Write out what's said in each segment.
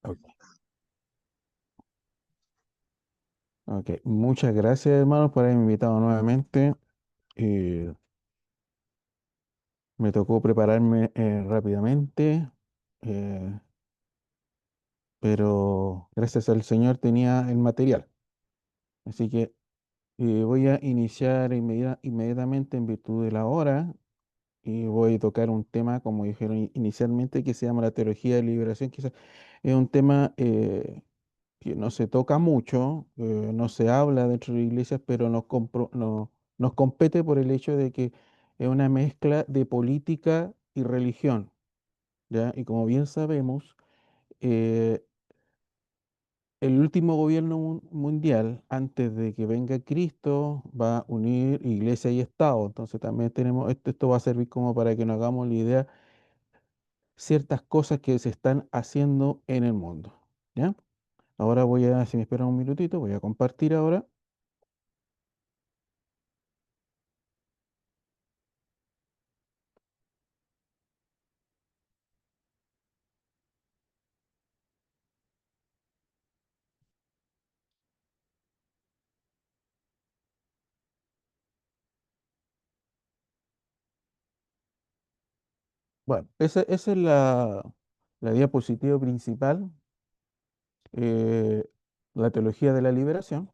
Ok, ok. Muchas gracias, hermanos, por haberme invitado nuevamente. Eh, Me tocó prepararme rápidamente, eh, pero gracias al Señor tenía el material. Así que voy a iniciar inmediatamente en virtud de la hora y voy a tocar un tema, como dijeron inicialmente, que se llama la teología de liberación. Quizás es un tema que no se toca mucho, no se habla dentro de iglesias, pero nos compete por el hecho de que es una mezcla de política y religión, ¿ya? Y como bien sabemos, eh, el último gobierno mundial, antes de que venga Cristo, va a unir iglesia y Estado. Entonces también tenemos, esto va a servir como para que nos hagamos la idea ciertas cosas que se están haciendo en el mundo, ¿ya? Ahora si me esperan un minutito, voy a compartir ahora. Bueno, esa es la diapositiva principal, eh, la teología de la liberación.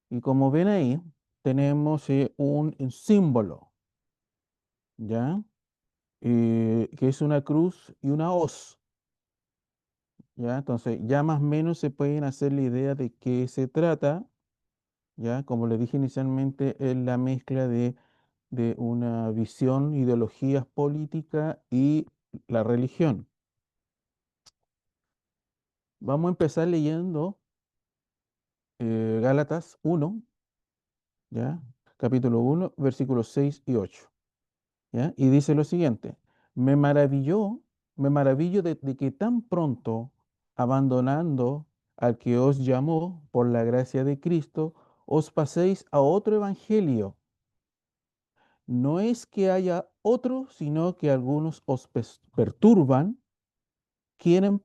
Y como ven ahí, tenemos un símbolo, ¿ya? Que es una cruz y una hoz, ¿ya? Entonces, ya más o menos se pueden hacer la idea de qué se trata, ¿ya? Como les dije inicialmente, es la mezcla de una visión, ideologías política y la religión. Vamos a empezar leyendo Gálatas 1, ¿ya? Capítulo 1, versículos 6 y 8, ¿ya? Y dice lo siguiente: me maravilló, me maravillo de que tan pronto, abandonando al que os llamó por la gracia de Cristo, os paséis a otro evangelio. No es que haya otro, sino que algunos os perturban, quieren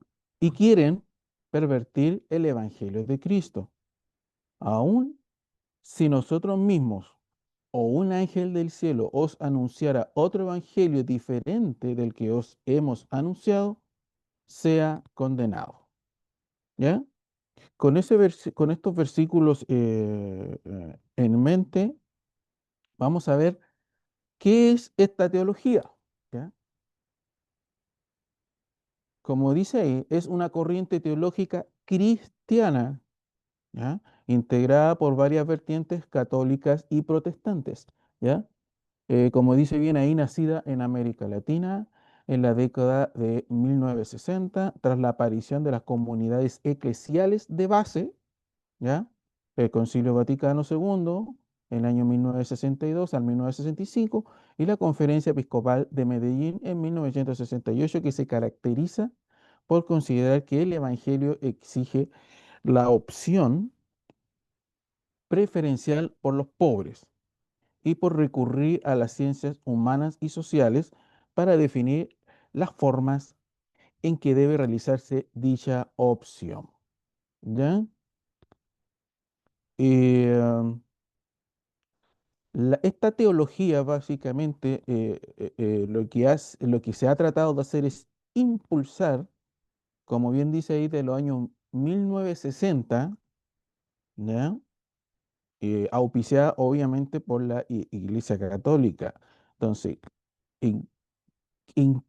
quieren pervertir el evangelio de Cristo. Aún si nosotros mismos o un ángel del cielo os anunciara otro evangelio diferente del que os hemos anunciado, sea condenado. ¿Ya? Con estos versículos en mente, vamos a ver qué es esta teología. ¿Ya? Como dice ahí, es una corriente teológica cristiana, ¿ya? Integrada por varias vertientes católicas y protestantes. ¿Ya? Como dice bien ahí, nacida en América Latina en la década de 1960, tras la aparición de las comunidades eclesiales de base, ¿ya? El Concilio Vaticano II, en el año 1962 al 1965, y la Conferencia Episcopal de Medellín en 1968, que se caracteriza por considerar que el Evangelio exige la opción preferencial por los pobres y por recurrir a las ciencias humanas y sociales para definir las formas en que debe realizarse dicha opción. ¿Ya? Um, esta teología básicamente lo que se ha tratado de hacer es impulsar, como bien dice ahí, de los años 1960, ¿ya? Auspiciada obviamente por la Iglesia Católica. Entonces, ¿en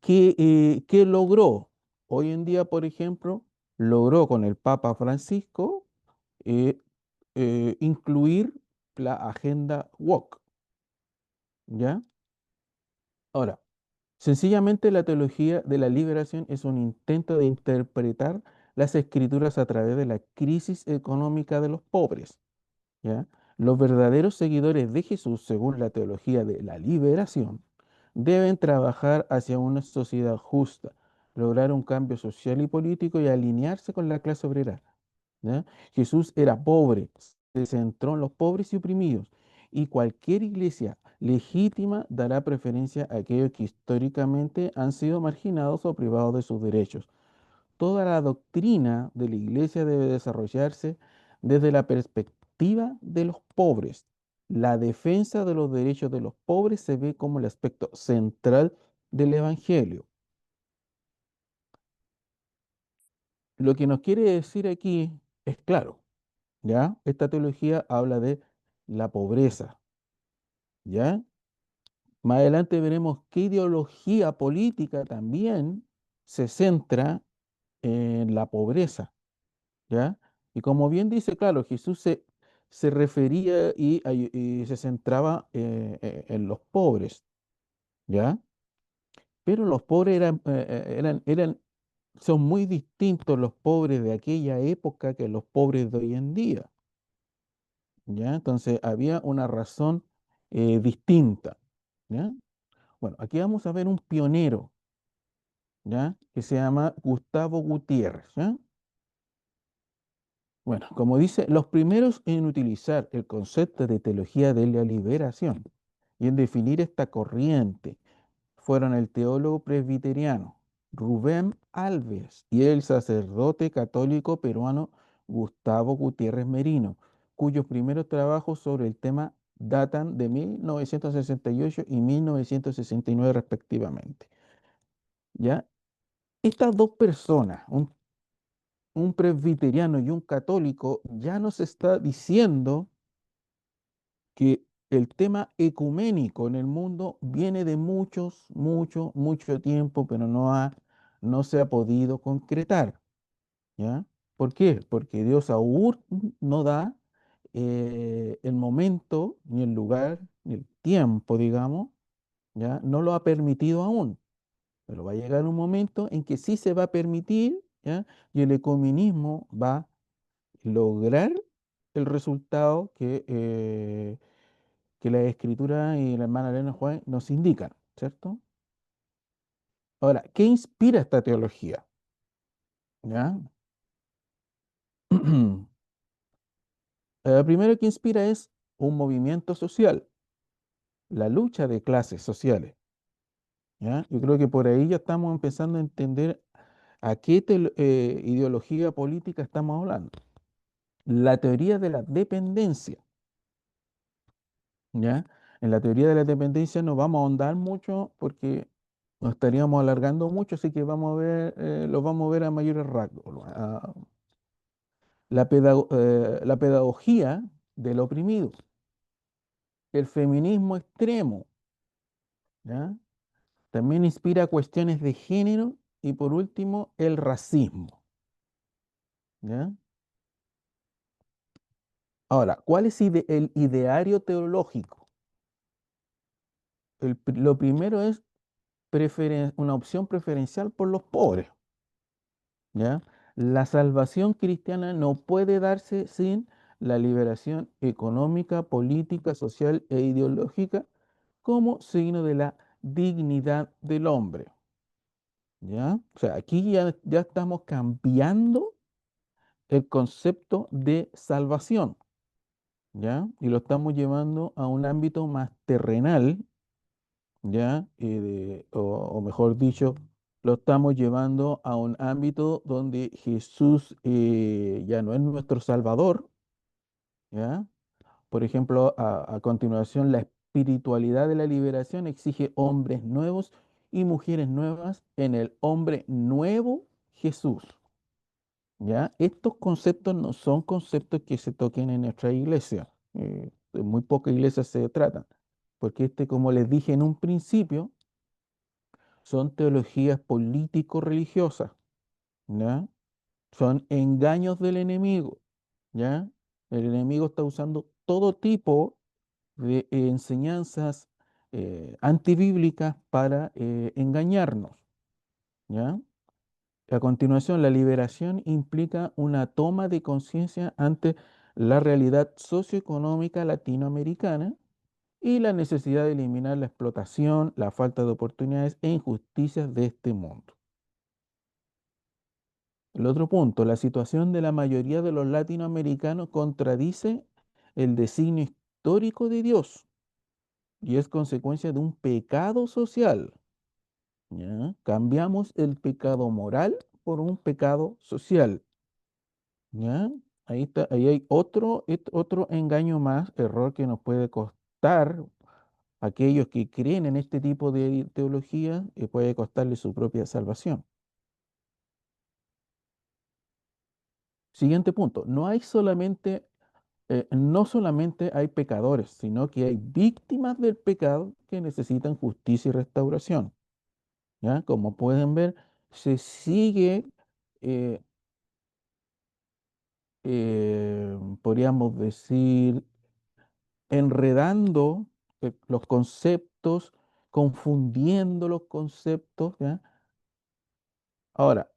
qué logró? Hoy en día, por ejemplo, logró con el Papa Francisco eh, incluir la agenda woke, ¿ya? Ahora, sencillamente la teología de la liberación es un intento de interpretar las escrituras a través de la crisis económica de los pobres, ¿ya? Los verdaderos seguidores de Jesús, según la teología de la liberación, deben trabajar hacia una sociedad justa, lograr un cambio social y político y alinearse con la clase obrera, ¿ya? Jesús era pobre, se centró en los pobres y oprimidos, y cualquier iglesia legítima dará preferencia a aquellos que históricamente han sido marginados o privados de sus derechos. toda la doctrina de la iglesia debe desarrollarse desde la perspectiva de los pobres. La defensa de los derechos de los pobres se ve como el aspecto central del evangelio. Lo que nos quiere decir aquí es claro, ¿ya? Esta teología habla de la pobreza, ¿ya? Más adelante veremos qué ideología política también se centra en la pobreza, ¿ya? Y como bien dice, claro, se refería y se centraba en los pobres, ¿ya? Pero los pobres son muy distintos los pobres de aquella época que los pobres de hoy en día, ¿ya? Entonces había una razón distinta, ¿ya? Bueno, aquí vamos a ver un pionero, ¿ya? Que se llama Gustavo Gutiérrez, ¿ya? Bueno, como dice, los primeros en utilizar el concepto de teología de la liberación y en definir esta corriente fueron el teólogo presbiteriano Rubén Alves y el sacerdote católico peruano Gustavo Gutiérrez Merino, cuyos primeros trabajos sobre el tema datan de 1968 y 1969 respectivamente. ¿Ya? Estas dos personas, un presbiteriano y un católico, ya nos está diciendo que el tema ecuménico en el mundo viene de mucho tiempo, pero no se ha podido concretar, ¿ya? ¿Por qué? Porque Dios aún no da el momento, ni el lugar, ni el tiempo, digamos, ¿ya? No lo ha permitido aún, pero va a llegar un momento en que sí se va a permitir, ¿ya? Y el ecumenismo va a lograr el resultado que la escritura y la hermana Elena Juárez nos indican, ¿cierto? Ahora, ¿qué inspira esta teología? ¿Ya? Primero que inspira es un movimiento social, la lucha de clases sociales, ¿ya? Yo creo que por ahí ya estamos empezando a entender a qué ideología política estamos hablando. La teoría de la dependencia, ¿ya? En la teoría de la dependencia no vamos a ahondar mucho porque nos estaríamos alargando mucho, así que lo vamos a ver a mayores rasgos. La pedagogía del oprimido, el feminismo extremo, ¿ya? También inspira cuestiones de género y por último el racismo, ¿ya? Ahora, ¿cuál es el ideario teológico? Lo primero es una opción preferencial por los pobres, ¿ya? La salvación cristiana no puede darse sin la liberación económica, política, social e ideológica como signo de la dignidad del hombre, ¿ya? O sea, aquí ya estamos cambiando el concepto de salvación, ¿ya? Y lo estamos llevando a un ámbito más terrenal, ¿ya? O mejor dicho, lo estamos llevando a un ámbito donde Jesús ya no es nuestro Salvador, ¿ya? Por ejemplo, a continuación, la espiritualidad de la liberación exige hombres nuevos y mujeres nuevas en el hombre nuevo Jesús, ¿ya? Estos conceptos no son conceptos que se toquen en nuestra iglesia. En muy pocas iglesias se tratan, porque como les dije en un principio, son teologías político-religiosas, ¿ya? Son engaños del enemigo, ¿ya? El enemigo está usando todo tipo de enseñanzas antibíblicas para engañarnos, ¿ya? A continuación, la liberación implica una toma de conciencia ante la realidad socioeconómica latinoamericana y la necesidad de eliminar la explotación, la falta de oportunidades e injusticias de este mundo. El otro punto, la situación de la mayoría de los latinoamericanos contradice el designio histórico de Dios y es consecuencia de un pecado social, ¿ya? Cambiamos el pecado moral por un pecado social. ¿Ya? Ahí está, ahí hay otro engaño más, error que nos puede costar a aquellos que creen en este tipo de teología, puede costarle su propia salvación. Siguiente punto, no solamente hay pecadores, sino que hay víctimas del pecado que necesitan justicia y restauración. ¿Ya? Como pueden ver, se sigue, eh, podríamos decir, enredando los conceptos, confundiendo los conceptos, ¿ya? Ahora,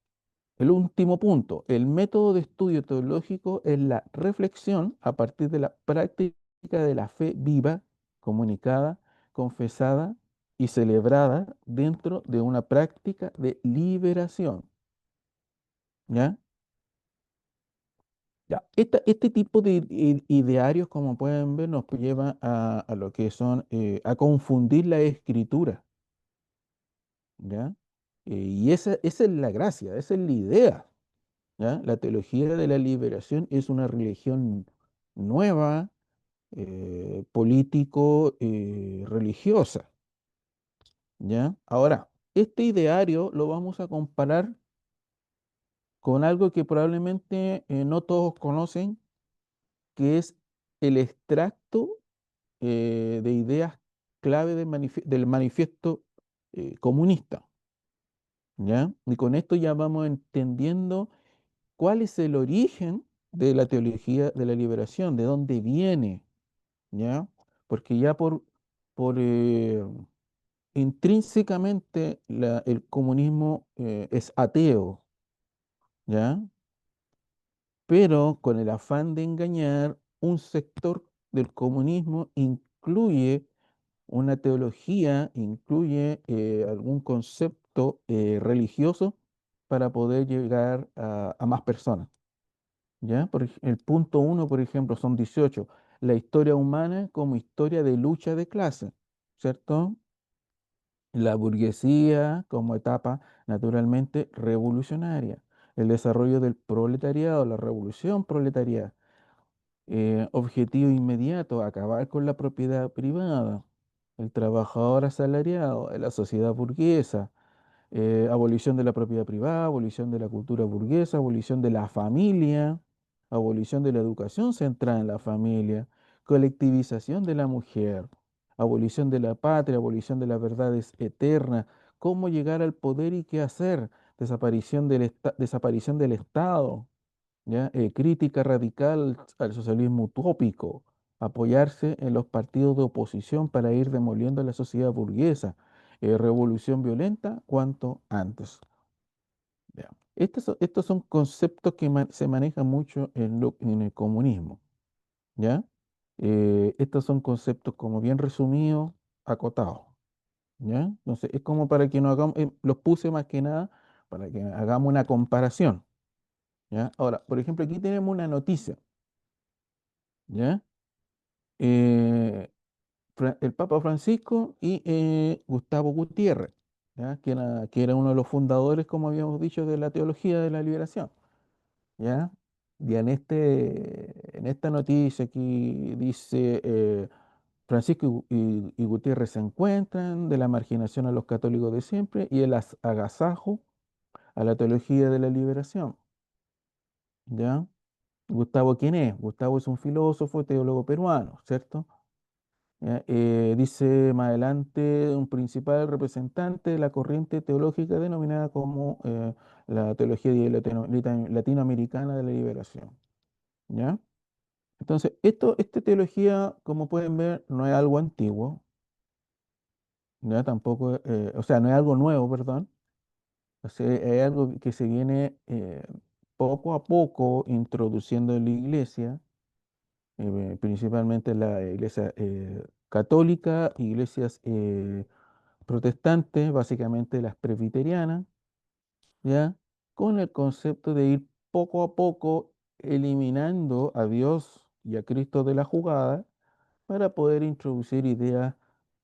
el último punto, el método de estudio teológico es la reflexión a partir de la práctica de la fe viva, comunicada, confesada y celebrada dentro de una práctica de liberación, ¿ya? Ya, este tipo de idearios, como pueden ver, nos lleva a lo que son, a confundir la escritura, ¿ya? Y esa es la gracia, esa es la idea, ¿ya? La teología de la liberación es una religión nueva, político, religiosa, ¿ya? Ahora, este ideario lo vamos a comparar con algo que probablemente no todos conocen, que es el extracto de ideas clave del manifiesto comunista, ¿ya? Y con esto ya vamos entendiendo cuál es el origen de la teología de la liberación, de dónde viene, ¿ya? Porque ya por intrínsecamente el comunismo es ateo, ¿ya? Pero con el afán de engañar, un sector del comunismo incluye una teología, incluye algún concepto religioso para poder llegar a más personas. ¿Ya? El punto uno, por ejemplo, son 18. La historia humana como historia de lucha de clase, ¿cierto? La burguesía como etapa naturalmente revolucionaria. El desarrollo del proletariado, la revolución proletaria. Objetivo inmediato, acabar con la propiedad privada. El trabajador asalariado, la sociedad burguesa, abolición de la propiedad privada, abolición de la cultura burguesa, abolición de la familia, abolición de la educación centrada en la familia, colectivización de la mujer, abolición de la patria, abolición de las verdades eternas, cómo llegar al poder y qué hacer, desaparición del Estado, ¿ya? Crítica radical al socialismo utópico, apoyarse en los partidos de oposición para ir demoliendo la sociedad burguesa, revolución violenta cuanto antes. Ya. Estos son conceptos que se manejan mucho en el comunismo, ¿ya? Estos son conceptos como bien resumidos, acotados, ¿ya? Entonces, es como para que nos hagamos, los puse más que nada para que hagamos una comparación, ¿ya? Ahora, por ejemplo, aquí tenemos una noticia, ¿ya? El Papa Francisco y Gustavo Gutiérrez, ¿ya? Que era uno de los fundadores, como habíamos dicho, de la teología de la liberación, ¿ya? Y en esta noticia aquí dice, Francisco y Gutiérrez se encuentran de la marginación a los católicos de siempre y el agasajo a la teología de la liberación, ¿ya? Gustavo, ¿quién es? Gustavo es un filósofo, teólogo peruano, ¿cierto? ¿Ya? Dice más adelante un principal representante de la corriente teológica denominada como la teología latinoamericana de la liberación. ¿Ya? Entonces, esta teología, como pueden ver, no es algo antiguo, ¿ya? Tampoco, o sea, no es algo nuevo, perdón. O sea, es algo que se viene poco a poco introduciendo en la iglesia, principalmente en la iglesia católica, iglesias protestantes, básicamente las presbiterianas, ¿ya? Con el concepto de ir poco a poco eliminando a Dios y a Cristo de la jugada para poder introducir ideas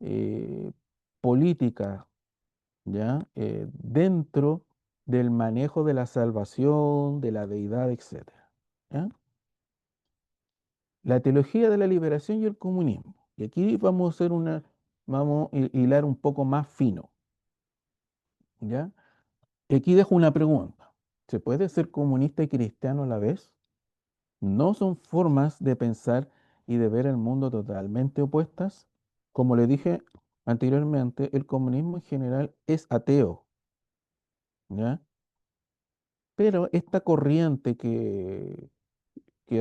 eh, políticas, ¿ya? Dentro del manejo de la salvación, de la deidad, etcétera. ¿Ya? La teología de la liberación y el comunismo. Y aquí vamos a hacer vamos a hilar un poco más fino, ¿ya? Y aquí dejo una pregunta. ¿Se puede ser comunista y cristiano a la vez? ¿No son formas de pensar y de ver el mundo totalmente opuestas? Como le dije anteriormente, el comunismo en general es ateo, ¿ya? Pero esta corriente que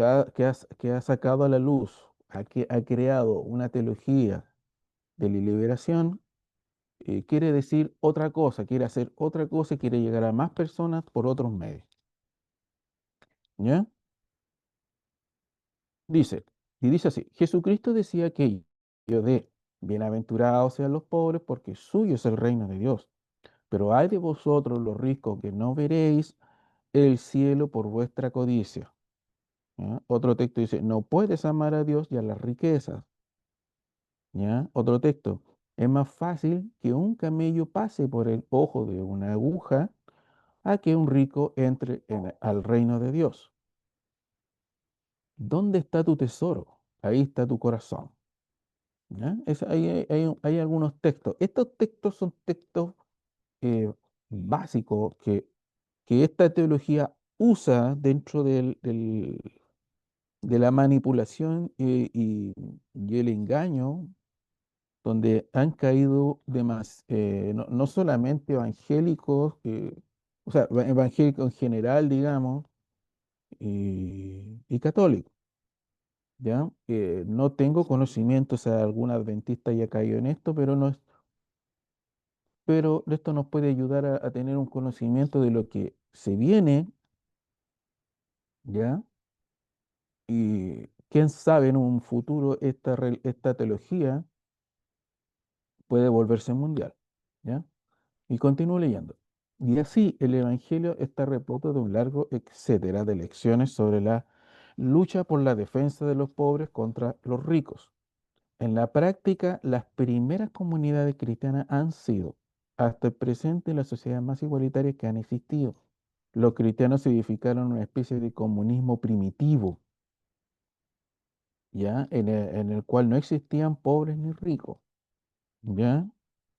ha sacado a la luz, que ha creado una teología de la liberación, quiere decir otra cosa, quiere hacer otra cosa y quiere llegar a más personas por otros medios, ¿ya? Dice, y dice así, Jesucristo decía aquello de bienaventurados sean los pobres porque suyo es el reino de Dios, pero hay de vosotros los ricos que no veréis el cielo por vuestra codicia. ¿Ya? Otro texto dice, no puedes amar a Dios y a las riquezas. ¿Ya? Otro texto, es más fácil que un camello pase por el ojo de una aguja a que un rico entre al reino de Dios. ¿Dónde está tu tesoro? Ahí está tu corazón. ¿Ya? Hay algunos textos. Estos textos son textos eh, básicos que esta teología usa dentro de la manipulación y el engaño, donde han caído no solamente evangélicos, o sea, evangélicos en general, digamos, y católicos. ¿Ya? No tengo conocimiento, o sea, algún adventista haya caído en esto, pero esto nos puede ayudar a tener un conocimiento de lo que se viene, ¿ya? Y quién sabe en un futuro esta teología puede volverse mundial, ¿ya? Y continúo leyendo. Y así el Evangelio está repleto de un largo etcétera de lecciones sobre la lucha por la defensa de los pobres contra los ricos. En la práctica, las primeras comunidades cristianas han sido, hasta el presente, las sociedades más igualitarias que han existido. Los cristianos se edificaron una especie de comunismo primitivo, ¿ya? En el cual no existían pobres ni ricos, ¿ya?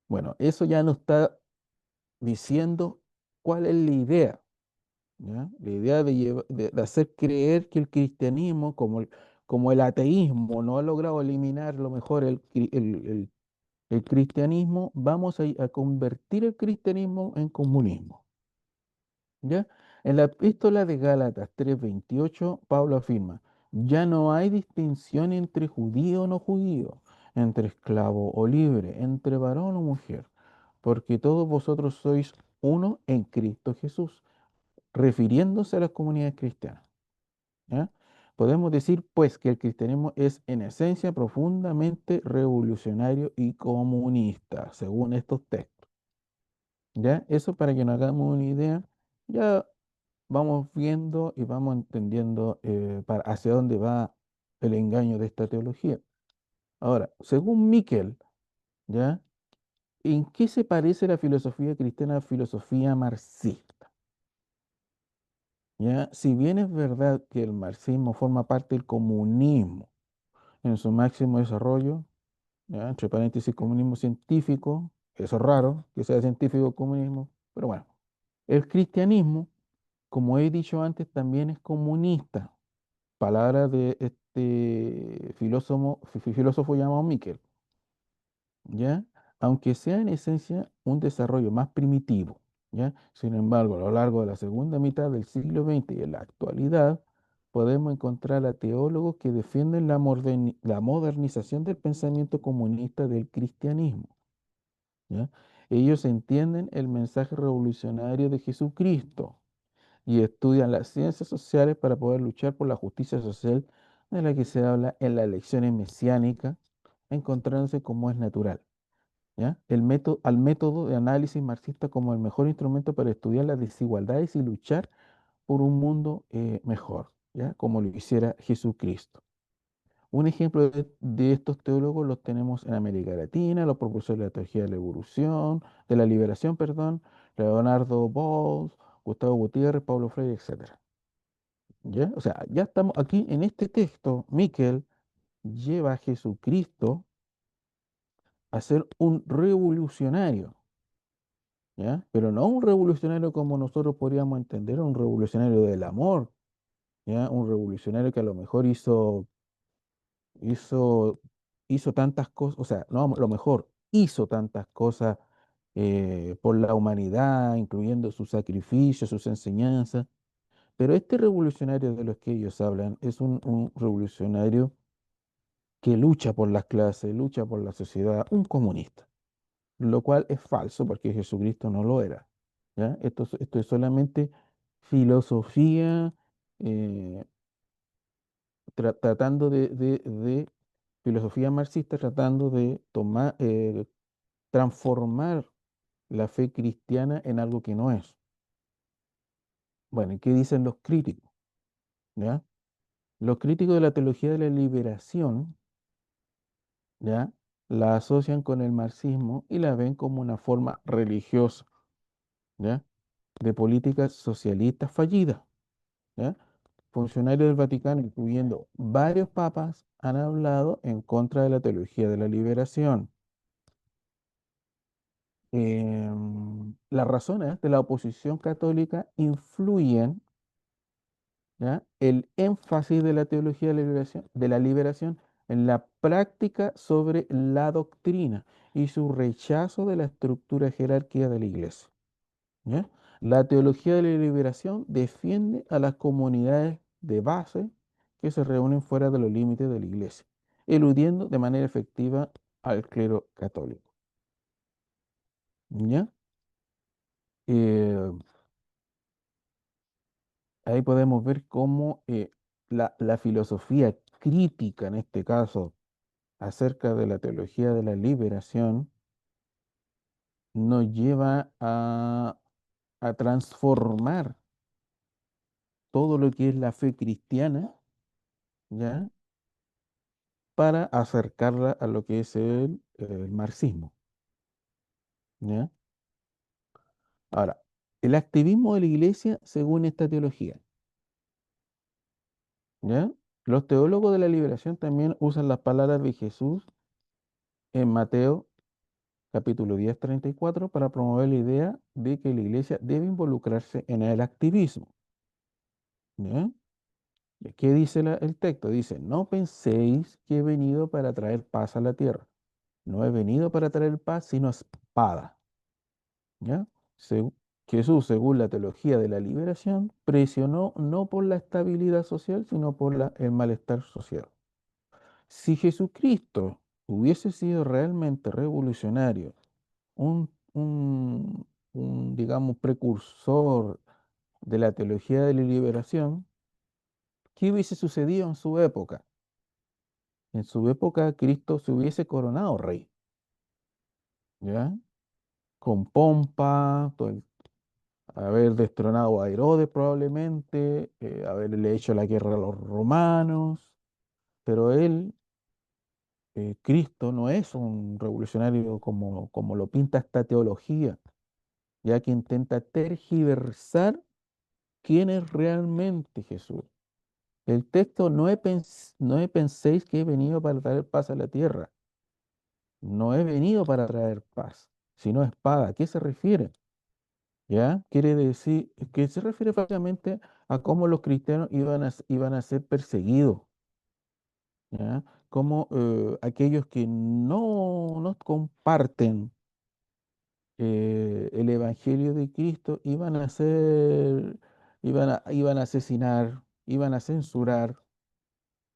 Bueno, eso ya nos está diciendo cuál es la idea, ¿ya? La idea de hacer creer que el cristianismo, como el ateísmo, no ha logrado eliminar lo mejor el cristianismo, vamos a convertir el cristianismo en comunismo, ¿ya? En la epístola de Gálatas 3:28, Pablo afirma, ya no hay distinción entre judío o no judío, entre esclavo o libre, entre varón o mujer, porque todos vosotros sois uno en Cristo Jesús, refiriéndose a las comunidades cristianas, ¿ya? Podemos decir, pues, que el cristianismo es en esencia profundamente revolucionario y comunista, según estos textos. ¿Ya? Eso para que nos hagamos una idea, ya vamos viendo y vamos entendiendo hacia dónde va el engaño de esta teología. Ahora, según Miquel, ¿ya? ¿En qué se parece la filosofía cristiana a la filosofía marxista? ¿Ya? Si bien es verdad que el marxismo forma parte del comunismo en su máximo desarrollo, ¿ya? Entre paréntesis, comunismo científico, eso es raro que sea científico el comunismo, pero bueno, el cristianismo, como he dicho antes, también es comunista. Palabra de este filósofo llamado Miquel, ¿ya? Aunque sea en esencia un desarrollo más primitivo, ¿ya? Sin embargo, a lo largo de la segunda mitad del siglo XX y en la actualidad, podemos encontrar a teólogos que defienden la modernización del pensamiento comunista del cristianismo, ¿ya? Ellos entienden el mensaje revolucionario de Jesucristo y estudian las ciencias sociales para poder luchar por la justicia social de la que se habla en las lecciones mesiánicas, encontrándose como es natural, ¿ya? Al método de análisis marxista como el mejor instrumento para estudiar las desigualdades y luchar por un mundo mejor, ¿ya? Como lo hiciera Jesucristo. Un ejemplo de estos teólogos los tenemos en América Latina, los propulsores de la teología de la evolución, de la liberación, perdón, Leonardo Bosch, Gustavo Gutiérrez, Pablo Freire, etcétera. ¿Ya? O sea, ya estamos aquí en este texto, Miquel lleva a Jesucristo a ser un revolucionario, ¿ya? Pero no un revolucionario como nosotros podríamos entender, un revolucionario del amor, ¿ya? Un revolucionario que a lo mejor hizo, hizo tantas cosas, o sea, no, lo mejor, hizo tantas cosas por la humanidad, incluyendo sus sacrificios, sus enseñanzas. Pero este revolucionario de los que ellos hablan es un revolucionario que lucha por las clases, lucha por la sociedad, un comunista, lo cual es falso porque Jesucristo no lo era. ¿Ya? Esto es solamente filosofía, eh, tratando de filosofía marxista, tratando de tomar, transformar la fe cristiana en algo que no es. Bueno, ¿y qué dicen los críticos? ¿Ya? Los críticos de la teología de la liberación, ¿ya? La asocian con el marxismo y la ven como una forma religiosa, ¿ya? De políticas socialistas fallidas, ¿ya? Funcionarios del Vaticano, incluyendo varios papas, han hablado en contra de la teología de la liberación. Las razones de la oposición católica influyen, ¿ya? El énfasis de la teología de la liberación en la práctica sobre la doctrina y su rechazo de la estructura jerárquica de la iglesia. ¿Ya? La teología de la liberación defiende a las comunidades de base que se reúnen fuera de los límites de la iglesia, eludiendo de manera efectiva al clero católico. ¿Ya? Eh, Ahí podemos ver cómo la filosofía crítica, en este caso, acerca de la teología de la liberación, nos lleva a transformar todo lo que es la fe cristiana, ¿ya? Para acercarla a lo que es el marxismo, ¿ya? Ahora, el activismo de la iglesia según esta teología, ¿ya? Los teólogos de la liberación también usan las palabras de Jesús en Mateo capítulo 10:34 para promover la idea de que la iglesia debe involucrarse en el activismo, ¿ya? ¿Y qué dice el texto? Dice, no penséis que he venido para traer paz a la tierra. No he venido para traer paz, sino espada. ¿Ya? Segu- Jesús, según la teología de la liberación, presionó no por la estabilidad social, sino por el malestar social. Si Jesucristo hubiese sido realmente revolucionario, un, un, digamos, precursor de la teología de la liberación, ¿qué hubiese sucedido en su época? En su época, Cristo se hubiese coronado rey, ¿ya? Con pompa, haber destronado a Herodes probablemente, haberle hecho la guerra a los romanos, pero él, Cristo, no es un revolucionario como lo pinta esta teología, ya que intenta tergiversar quién es realmente Jesús. El texto no he penséis que he venido para traer paz a la tierra, no he venido para traer paz, sino espada. ¿A qué se refiere? ¿Ya? Quiere decir que se refiere básicamente a cómo los cristianos iban a ser perseguidos, ¿ya? Cómo aquellos que no comparten el Evangelio de Cristo iban a asesinar, iban a censurar,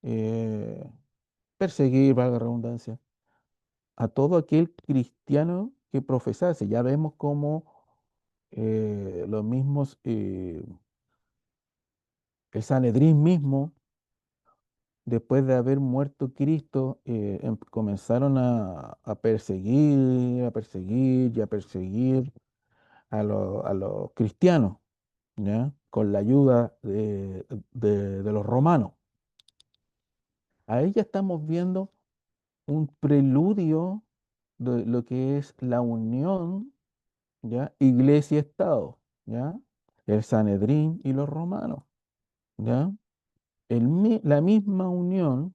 eh, perseguir, valga la redundancia, a todo aquel cristiano que profesase. Ya vemos cómo los mismos el Sanedrín mismo, después de haber muerto Cristo, comenzaron a perseguir, a perseguir y a perseguir a los cristianos, ¿ya? Con la ayuda de los romanos. Ahí ya estamos viendo un preludio de lo que es la unión, ¿ya? Iglesia y Estado, ¿ya? El Sanedrín y los romanos, ¿ya? La misma unión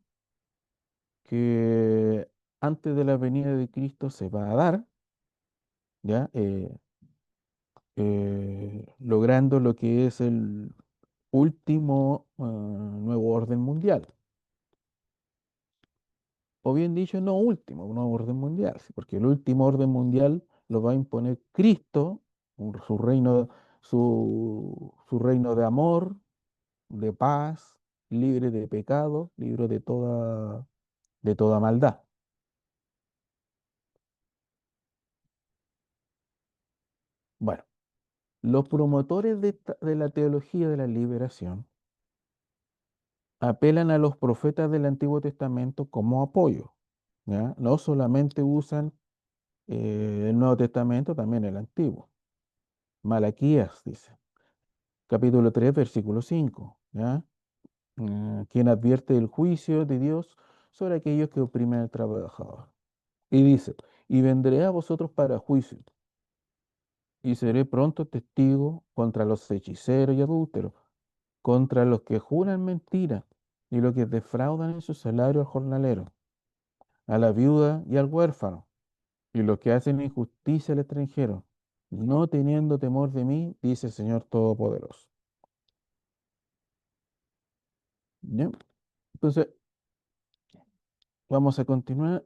que antes de la venida de Cristo se va a dar, ¿ya? Logrando lo que es el último nuevo orden mundial. O bien dicho, no último, un nuevo orden mundial, sí, porque el último orden mundial lo va a imponer Cristo, su reino, su reino de amor, de paz, libre de pecado, libre de toda maldad. Bueno, los promotores de la teología de la liberación apelan a los profetas del Antiguo Testamento como apoyo, ¿ya? No solamente usan el Nuevo Testamento, también el Antiguo. Malaquías dice, capítulo 3 versículo 5, ¿ya? Quien advierte el juicio de Dios sobre aquellos que oprimen al trabajador. Y dice, y vendré a vosotros para juicio, y seré pronto testigo contra los hechiceros y adúlteros, contra los que juran mentira, y los que defraudan en su salario al jornalero, a la viuda y al huérfano, y los que hacen injusticia al extranjero, no teniendo temor de mí, dice el Señor Todopoderoso. ¿Ya? Entonces, vamos a continuar.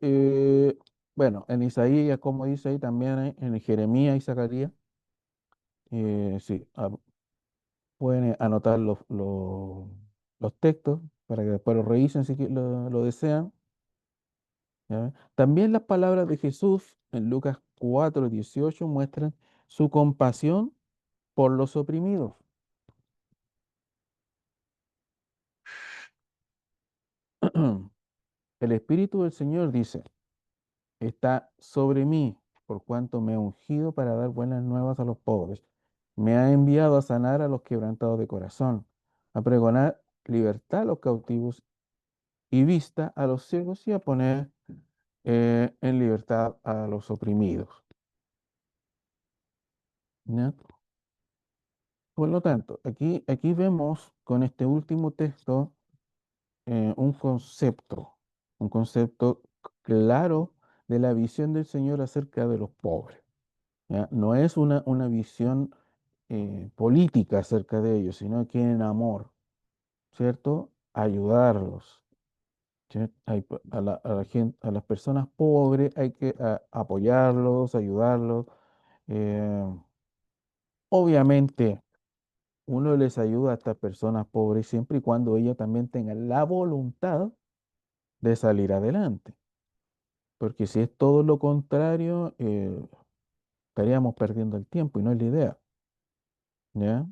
Bueno, en Isaías, como dice ahí, también en Jeremías y Zacarías, sí, pueden anotar los textos para que después los revisen si lo desean. ¿Ya? También las palabras de Jesús en Lucas 4:18 muestran su compasión por los oprimidos. El Espíritu del Señor dice, está sobre mí, por cuanto me ha ungido para dar buenas nuevas a los pobres. Me ha enviado a sanar a los quebrantados de corazón, a pregonar libertad a los cautivos y vista a los ciegos y a poner en libertad a los oprimidos. ¿Ya? Por lo tanto, aquí vemos con este último texto un concepto claro de la visión del Señor acerca de los pobres. ¿Ya? No es una visión política acerca de ellos, sino que en amor, ¿cierto? Ayudarlos, ¿cierto? A la gente, a las personas pobres hay que apoyarlos, ayudarlos. eh, Obviamente, uno les ayuda a estas personas pobres siempre y cuando ellas también tengan la voluntad de salir adelante. Porque si es todo lo contrario, estaríamos perdiendo el tiempo y no es la idea, ¿ya?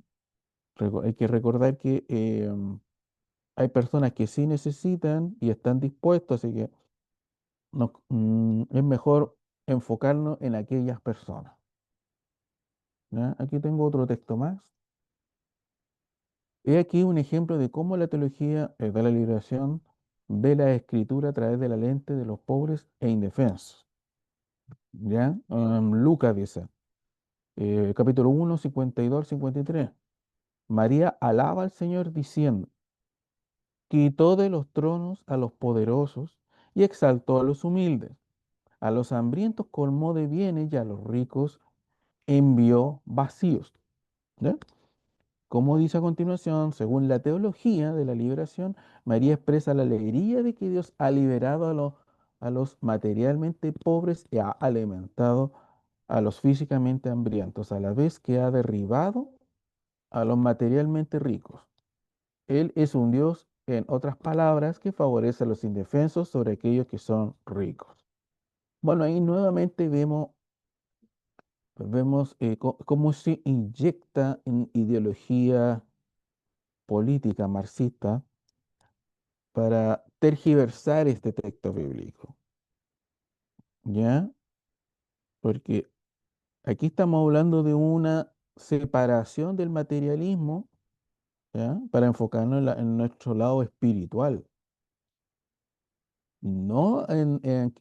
Hay que recordar que hay personas que sí necesitan y están dispuestos, así que es mejor enfocarnos en aquellas personas, ¿ya? Aquí tengo otro texto más. He aquí un ejemplo de cómo la teología de la liberación ve la escritura a través de la lente de los pobres e indefensos, ¿ya? Lucas dice, capítulo 1, 52 al 53. María alaba al Señor diciendo, quitó de los tronos a los poderosos y exaltó a los humildes. A los hambrientos colmó de bienes y a los ricos envió vacíos. ¿Ya? Como dice a continuación, según la teología de la liberación, María expresa la alegría de que Dios ha liberado a los materialmente pobres y ha alimentado a los físicamente hambrientos, a la vez que ha derribado a los materialmente ricos. Él es un Dios, en otras palabras, que favorece a los indefensos sobre aquellos que son ricos. Bueno, ahí nuevamente vemos cómo se inyecta en ideología política marxista para tergiversar este texto bíblico, ¿ya? Porque aquí estamos hablando de una separación del materialismo, ¿ya? Para enfocarnos en nuestro lado espiritual, no en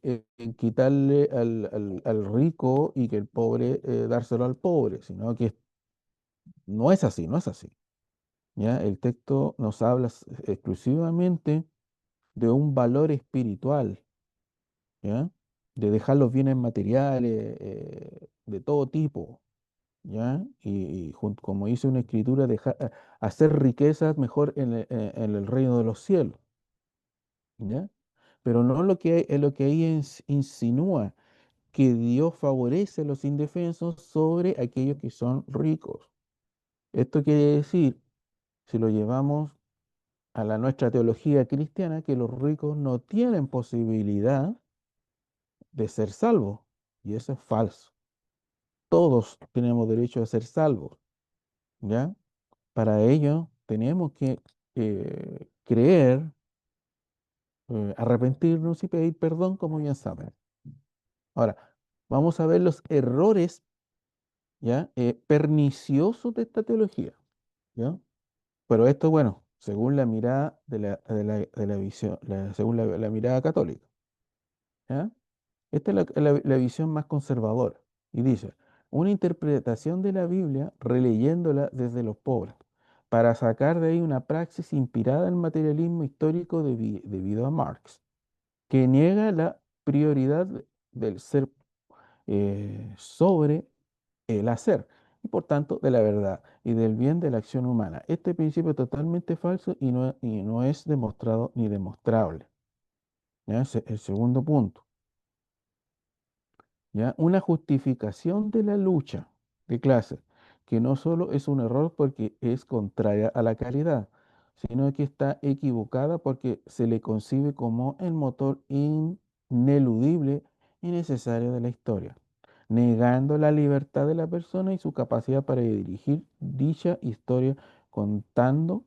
quitarle al rico y que el pobre dárselo al pobre, sino que no es así, no es así. ¿Ya? El texto nos habla exclusivamente de un valor espiritual, ¿ya? De dejar los bienes materiales de todo tipo, ¿ya? Como dice una escritura, hacer riquezas mejor en el reino de los cielos, ¿ya? Pero no es lo que ahí insinúa, que Dios favorece a los indefensos sobre aquellos que son ricos. Esto quiere decir, si lo llevamos a nuestra teología cristiana, que los ricos no tienen posibilidad de ser salvos. Y eso es falso. Todos tenemos derecho a ser salvos, ¿ya? Para ello tenemos que creer, arrepentirnos y pedir perdón, como bien saben. Ahora, vamos a ver los errores, ¿ya? Perniciosos de esta teología, ¿ya? Pero esto, bueno, según la mirada de la visión, según la mirada católica, ¿ya? Esta es la visión más conservadora. Y dice, una interpretación de la Biblia releyéndola desde los pobres, para sacar de ahí una praxis inspirada en el materialismo histórico debido a Marx, que niega la prioridad del ser sobre el hacer, y por tanto de la verdad y del bien de la acción humana. Este principio es totalmente falso y no es demostrado ni demostrable. ¿Ya? El segundo punto. ¿Ya? Una justificación de la lucha de clases, que no solo es un error porque es contraria a la caridad, sino que está equivocada porque se le concibe como el motor ineludible y necesario de la historia, negando la libertad de la persona y su capacidad para dirigir dicha historia, contando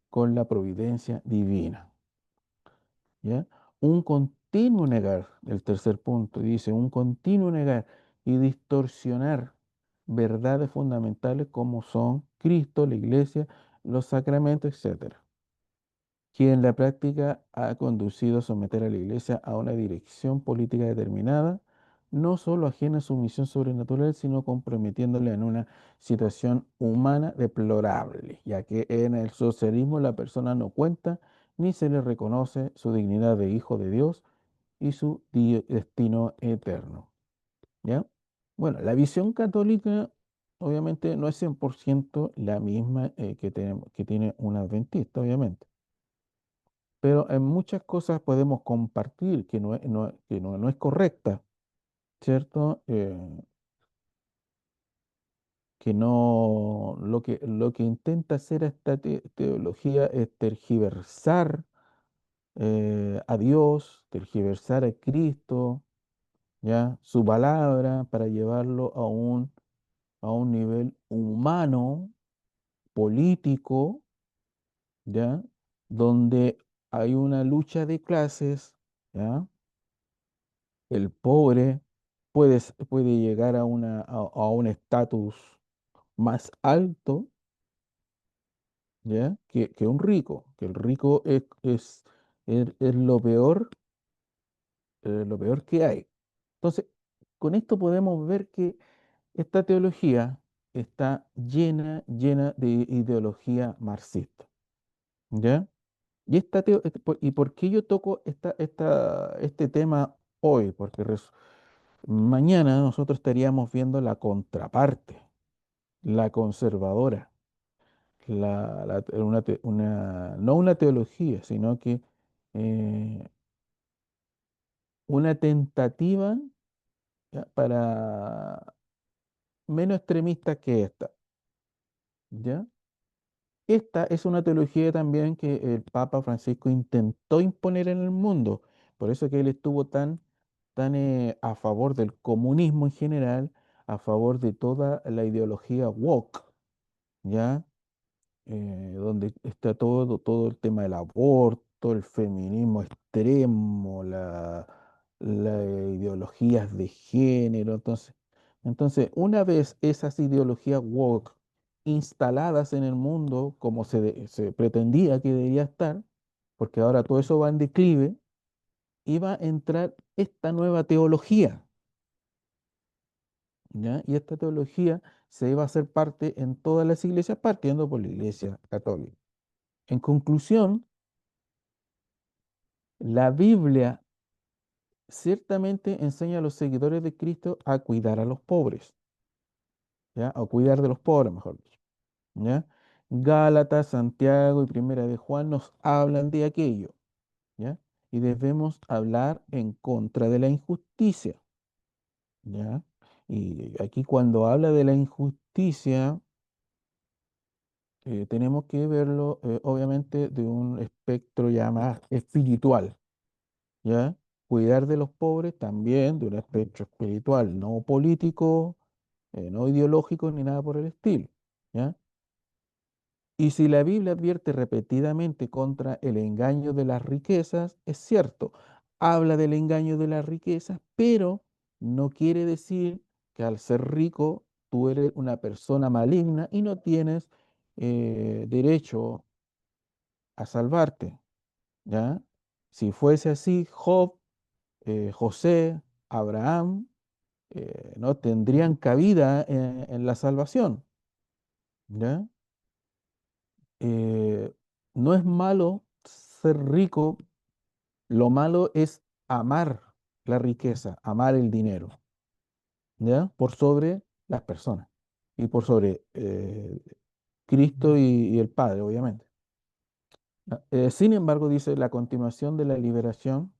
con la providencia divina. ¿Ya? Un continuo negar, el tercer punto, dice, un continuo negar y distorsionar verdades fundamentales como son Cristo, la iglesia, los sacramentos, etcétera, que en la práctica ha conducido a someter a la iglesia a una dirección política determinada, no solo ajena a su misión sobrenatural, sino comprometiéndole en una situación humana deplorable, ya que en el socialismo la persona no cuenta ni se le reconoce su dignidad de hijo de Dios y su destino eterno. ¿Ya? Bueno, la visión católica obviamente no es 100% la misma que tiene un adventista, obviamente, pero en muchas cosas podemos compartir que no es correcta, ¿cierto? Que no, lo que intenta hacer esta teología es tergiversar a Dios, tergiversar a Cristo, ¿ya? Su palabra para llevarlo a un nivel humano, político, ¿ya? Donde hay una lucha de clases, ¿ya? El pobre puede llegar a un estatus más alto, ¿ya? Que un rico, que el rico es lo peor que hay. Entonces, con esto podemos ver que esta teología está llena de ideología marxista, ¿ya? ¿Y por qué yo toco este tema hoy? Porque mañana nosotros estaríamos viendo la contraparte, la conservadora, no una teología, sino que eh, una tentativa, ¿ya? Para menos extremista que esta, ¿ya? Esta es una teología también que el Papa Francisco intentó imponer en el mundo. Por eso que él estuvo tan a favor del comunismo en general, a favor de toda la ideología woke, ¿ya? Donde está todo el tema del aborto, el feminismo extremo, las ideologías de género. Entonces, una vez esas ideologías woke instaladas en el mundo como se pretendía que debería estar, porque ahora todo eso va en declive, iba a entrar esta nueva teología, ¿ya? Y esta teología se iba a hacer parte en todas las iglesias, partiendo por la Iglesia Católica. En conclusión, la Biblia ciertamente enseña a los seguidores de Cristo a cuidar a los pobres, ¿ya? O cuidar de los pobres, mejor dicho, ¿ya? Gálatas, Santiago y Primera de Juan nos hablan de aquello, ¿ya? Y debemos hablar en contra de la injusticia, ¿ya? Y aquí cuando habla de la injusticia, tenemos que verlo obviamente de un espectro ya más espiritual, ¿ya? Cuidar de los pobres también de un espectro espiritual, no político, no ideológico ni nada por el estilo, ¿ya? Y si la Biblia advierte repetidamente contra el engaño de las riquezas, es cierto, habla del engaño de las riquezas, pero no quiere decir que al ser rico tú eres una persona maligna y no tienes derecho a salvarte, ¿ya? Si fuese así, Job, José, Abraham, no tendrían cabida en la salvación, ¿ya? Eh, no es malo ser rico, lo malo es amar la riqueza, amar el dinero, ¿ya? Por sobre las personas y por sobre Cristo y el Padre, obviamente. ¿Ya? Sin embargo, dice la continuación de la liberación,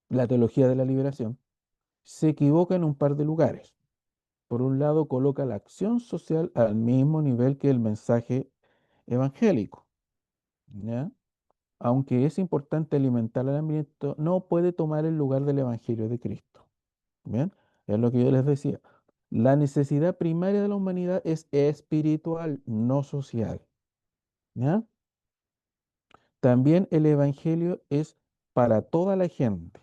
la teología de la liberación, se equivoca en un par de lugares. Por un lado, coloca la acción social al mismo nivel que el mensaje evangélico, ¿ya? Aunque es importante alimentar al hambriento, no puede tomar el lugar del Evangelio de Cristo. ¿Bien? Es lo que yo les decía. La necesidad primaria de la humanidad es espiritual, no social. ¿Ya? También el Evangelio es para toda la gente,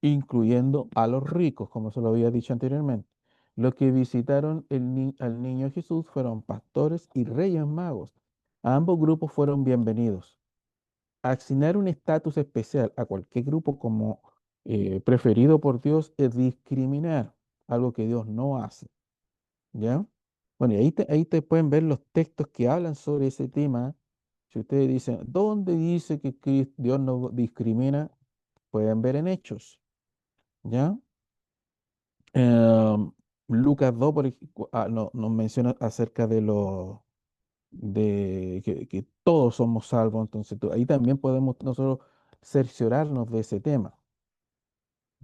incluyendo a los ricos, como se lo había dicho anteriormente. Los que visitaron al niño Jesús fueron pastores y reyes magos. Ambos grupos fueron bienvenidos. Asignar un estatus especial a cualquier grupo como preferido por Dios es discriminar, algo que Dios no hace, ¿ya? Bueno, y ahí te pueden ver los textos que hablan sobre ese tema. Si ustedes dicen, ¿dónde dice que Dios no discrimina? Pueden ver en Hechos, ¿ya? Em, Lucas 2 nos menciona acerca de que todos somos salvos, entonces ahí también podemos nosotros cerciorarnos de ese tema,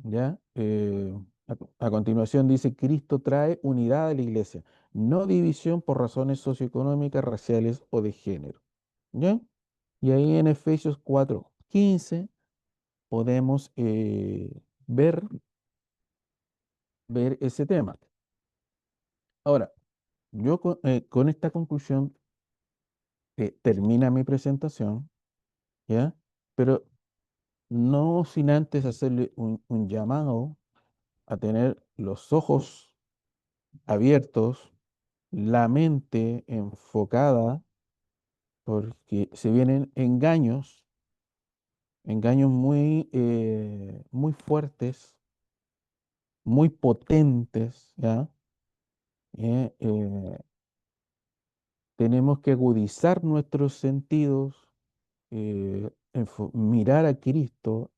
¿ya? A continuación dice, Cristo trae unidad a la iglesia, no división por razones socioeconómicas, raciales o de género, ¿ya? Y ahí en Efesios 4:15 podemos ver ese tema. Ahora, yo con esta conclusión termina mi presentación, ¿ya? Pero no sin antes hacerle un llamado a tener los ojos abiertos, la mente enfocada, porque se vienen engaños, engaños muy fuertes, muy potentes, ¿ya? Eh, tenemos que agudizar nuestros sentidos, mirar a Cristo,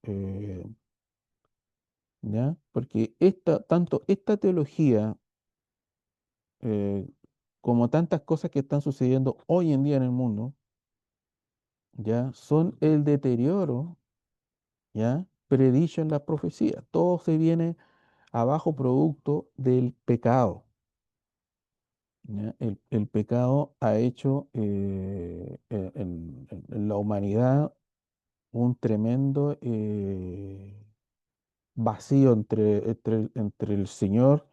¿ya? Porque tanto esta teología eh, como tantas cosas que están sucediendo hoy en día en el mundo, ya son el deterioro, ya predicho en la profecía. Todo se viene abajo producto del pecado. ¿Ya? El pecado ha hecho en la humanidad un tremendo vacío entre el Señor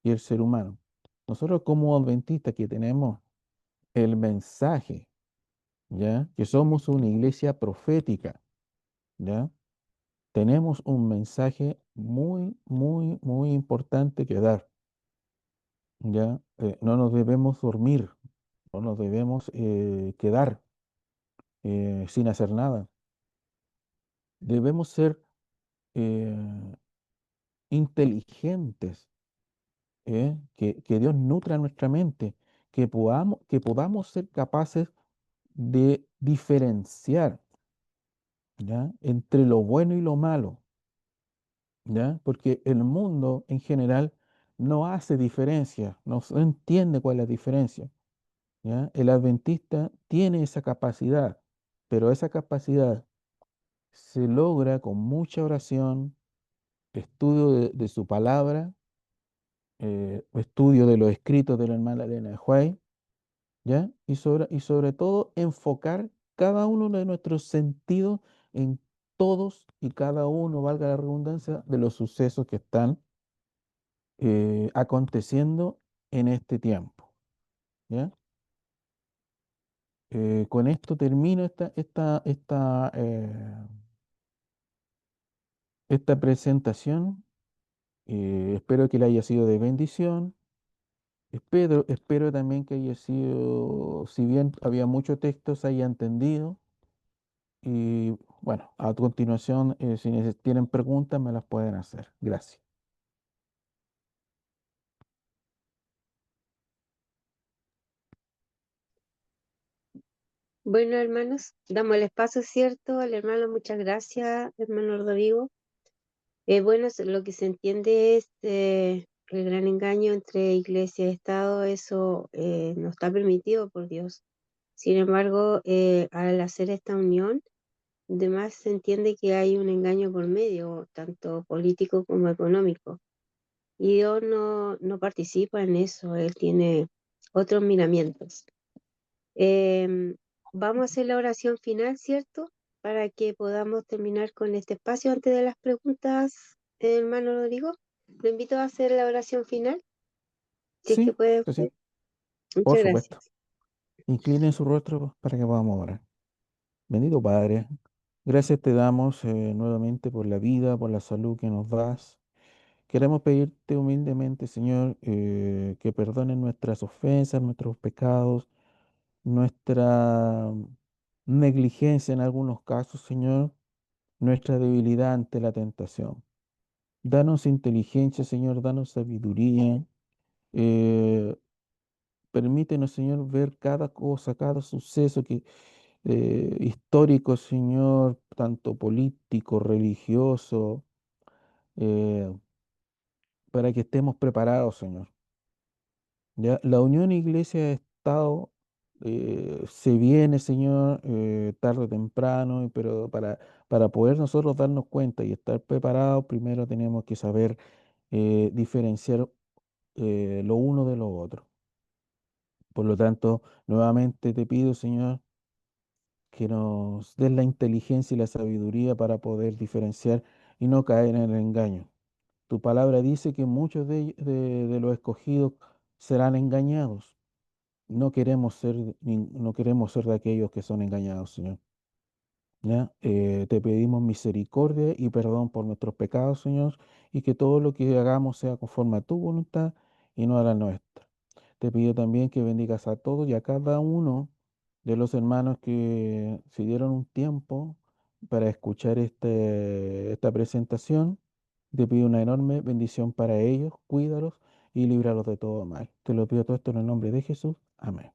y el ser humano. Nosotros como adventistas que tenemos el mensaje, ¿ya? Que somos una iglesia profética, ¿ya? Tenemos un mensaje muy importante que dar, ¿ya? No nos debemos dormir, no nos debemos quedar sin hacer nada. Debemos ser eh, inteligentes, que Dios nutra nuestra mente, que podamos ser capaces de diferenciar, ¿ya? Entre lo bueno y lo malo, ¿ya? Porque el mundo en general no hace diferencia, no entiende cuál es la diferencia, ¿ya? El adventista tiene esa capacidad, pero esa capacidad se logra con mucha oración, estudio de su palabra, estudio de los escritos de la hermana Elena de White, ¿ya? Y sobre todo enfocar cada uno de nuestros sentidos en todos y cada uno, valga la redundancia, de los sucesos que están aconteciendo en este tiempo, ¿ya? Con esto termino esta presentación. Espero que le haya sido de bendición. Espero también que haya sido, si bien había mucho texto, se haya entendido. Y bueno, a continuación, si tienen preguntas, me las pueden hacer. Gracias. Bueno, hermanos, damos el espacio, ¿cierto? Al hermano, muchas gracias, hermano Rodrigo. Bueno, lo que se entiende es el gran engaño entre iglesia y Estado, eso no está permitido por Dios. Sin embargo, al hacer esta unión, además se entiende que hay un engaño por medio, tanto político como económico. Y Dios no participa en eso, Él tiene otros miramientos. Em, Vamos a hacer la oración final, ¿cierto? Para que podamos terminar con este espacio antes de las preguntas, hermano Rodrigo. Lo invito a hacer la oración final, si es que Sí, puede sí, usted. sí, por Muchas supuesto. gracias. Inclinen su rostro para que podamos orar. Bendito Padre, gracias te damos nuevamente por la vida, por la salud que nos das. Queremos pedirte humildemente, Señor, que perdones nuestras ofensas, nuestros pecados, nuestra negligencia en algunos casos, Señor, nuestra debilidad ante la tentación. Danos inteligencia, Señor, danos sabiduría. eh, Permítenos, Señor, ver cada cosa, cada suceso histórico, Señor, tanto político, religioso, eh, para que estemos preparados, Señor. Ya, la unión iglesia-estado se viene, Señor, tarde o temprano, pero para poder nosotros darnos cuenta y estar preparados, primero tenemos que saber diferenciar lo uno de lo otro. Por lo tanto, nuevamente te pido, Señor, que nos des la inteligencia y la sabiduría para poder diferenciar y no caer en el engaño. Tu palabra dice que muchos de los escogidos serán engañados. No queremos ser de aquellos que son engañados, Señor. ¿Ya? Te pedimos misericordia y perdón por nuestros pecados, Señor, y que todo lo que hagamos sea conforme a tu voluntad y no a la nuestra. Te pido también que bendigas a todos y a cada uno de los hermanos que se dieron un tiempo para escuchar esta presentación. Te pido una enorme bendición para ellos, cuídalos y líbralos de todo mal. Te lo pido todo esto en el nombre de Jesús. Amén.